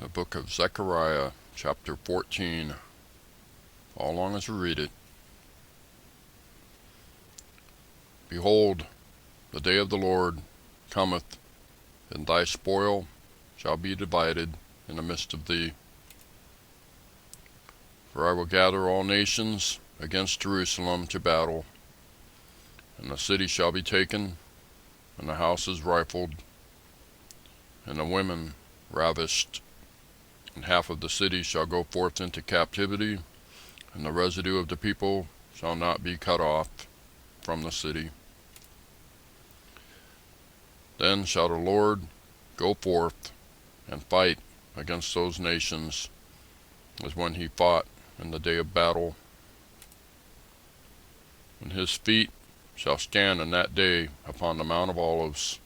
The book of Zechariah, chapter 14. Follow along as we read it. Behold, the day of the Lord cometh, and thy spoil shall be divided in the midst of thee. For I will gather all nations against Jerusalem to battle, and the city shall be taken, and the houses rifled, and the women ravished. And half of the city shall go forth into captivity, and the residue of the people shall not be cut off from the city. Then shall the Lord go forth and fight against those nations, as when he fought in the day of battle. And his feet shall stand in that day upon the Mount of Olives,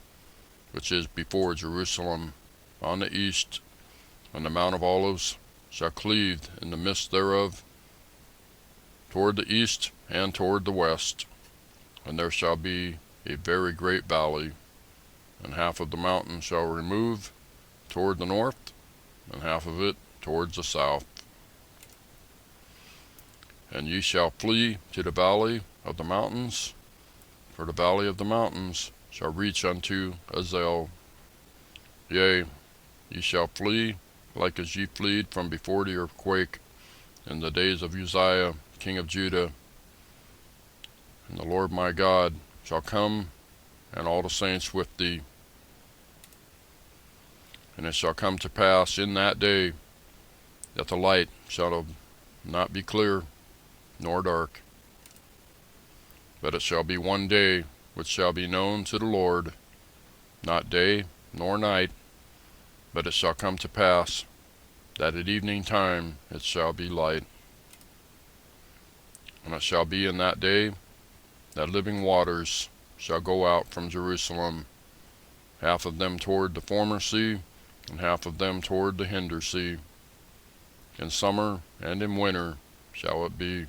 which is before Jerusalem on the east, and the Mount of Olives shall cleave in the midst thereof, toward the east and toward the west. And there shall be a very great valley, and half of the mountain shall remove toward the north, and half of it towards the south. And ye shall flee to the valley of the mountains, for the valley of the mountains shall reach unto Azel. Yea, ye shall flee like as ye fled from before the earthquake in the days of Uzziah king of Judah. And the Lord my God shall come, and all the saints with thee. And it shall come to pass in that day that the light shall not be clear nor dark, but it shall be one day which shall be known to the Lord, not day nor night. But it shall come to pass that at evening time it shall be light. And it shall be in that day that living waters shall go out from Jerusalem, half of them toward the former sea, and half of them toward the hinder sea. In summer and in winter shall it be.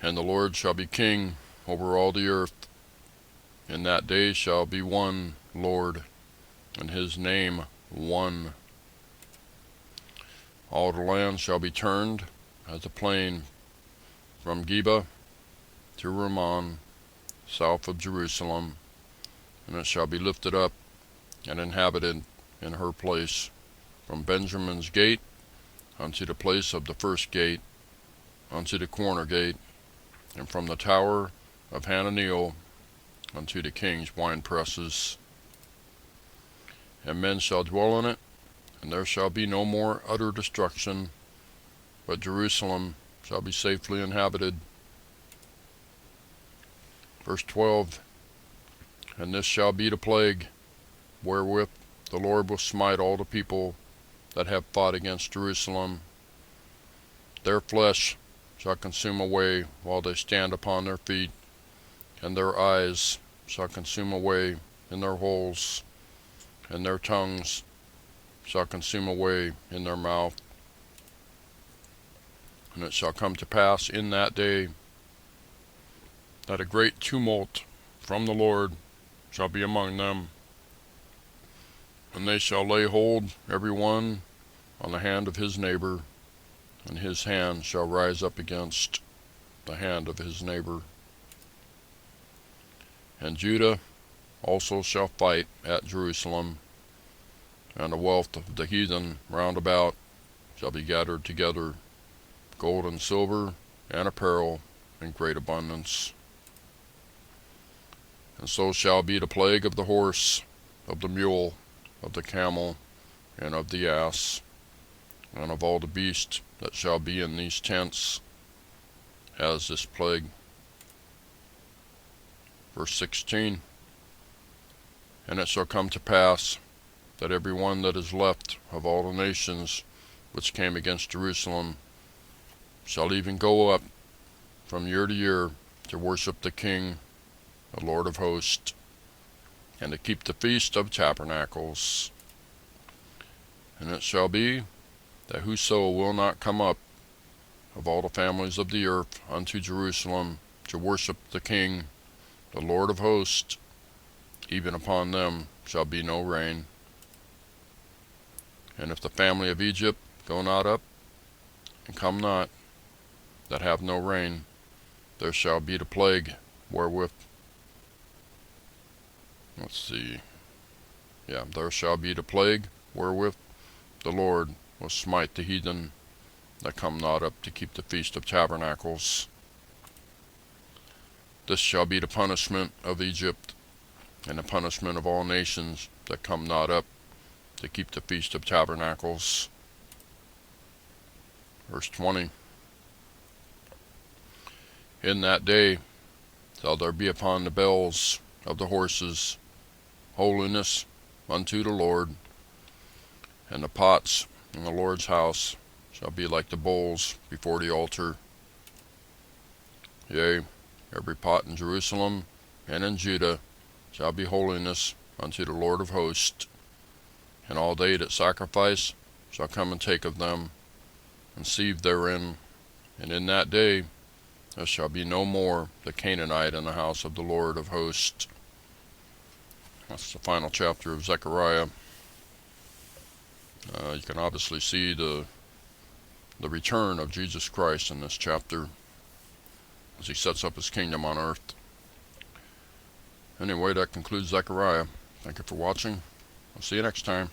And the Lord shall be king over all the earth. In that day shall be one Lord, and his name one. All the land shall be turned as a plain from Geba to Rimmon, south of Jerusalem, and it shall be lifted up and inhabited in her place, from Benjamin's gate unto the place of the first gate, unto the corner gate, and from the tower of Hananiel unto the king's winepresses. And men shall dwell in it, and there shall be no more utter destruction, but Jerusalem shall be safely inhabited. Verse 12. And this shall be the plague, wherewith the Lord will smite all the people that have fought against Jerusalem. Their flesh shall consume away while they stand upon their feet, and their eyes shall consume away in their holes, and their tongues shall consume away in their mouth. And it shall come to pass in that day that a great tumult from the Lord shall be among them, and they shall lay hold every one on the hand of his neighbor, and his hand shall rise up against the hand of his neighbor. And Judah also shall fight at Jerusalem, and the wealth of the heathen round about shall be gathered together, gold and silver and apparel in great abundance. And so shall be the plague of the horse, of the mule, of the camel, and of the ass, and of all the beasts that shall be in these tents, as this plague. Verse 16. And it shall come to pass that every one that is left of all the nations which came against Jerusalem shall even go up from year to year to worship the King, the Lord of hosts, and to keep the feast of tabernacles. And it shall be that whoso will not come up of all the families of the earth unto Jerusalem to worship the King, the Lord of hosts, even upon them shall be no rain. And if the family of Egypt go not up, and come not, that have no rain, there shall be the plague wherewith, there shall be the plague wherewith the Lord will smite the heathen that come not up to keep the Feast of Tabernacles. This shall be the punishment of Egypt, and the punishment of all nations that come not up to keep the Feast of Tabernacles. Verse 20. In that day shall there be upon the bells of the horses holiness unto the Lord, and the pots in the Lord's house shall be like the bowls before the altar. Yea, every pot in Jerusalem and in Judah shall be holiness unto the Lord of hosts, and all they that sacrifice shall come and take of them, and sieve therein. And in that day there shall be no more the Canaanite in the house of the Lord of hosts. That's the final chapter of Zechariah. You can obviously see the return of Jesus Christ in this chapter as he sets up his kingdom on earth. Anyway, that concludes Zechariah. Thank you for watching. I'll see you next time.